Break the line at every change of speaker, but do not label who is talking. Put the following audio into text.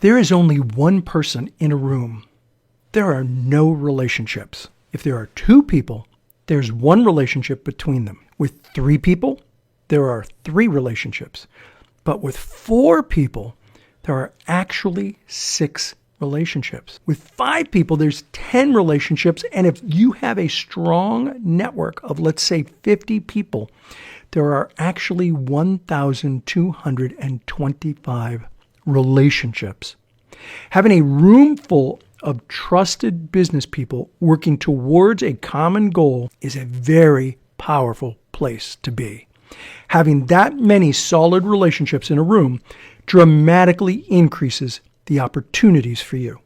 there is only one person in a room, there are no relationships. If there are two people, there's one relationship between them. With three people, there are three relationships. But with four people, there are actually 6 relationships. With 5 people, there's 10 relationships. And if you have a strong network of, let's say, 50 people, there are actually 1,225 relationships. Having a room full of trusted business people working towards a common goal is a very powerful place to be. Having that many solid relationships in a room dramatically increases the opportunities for you.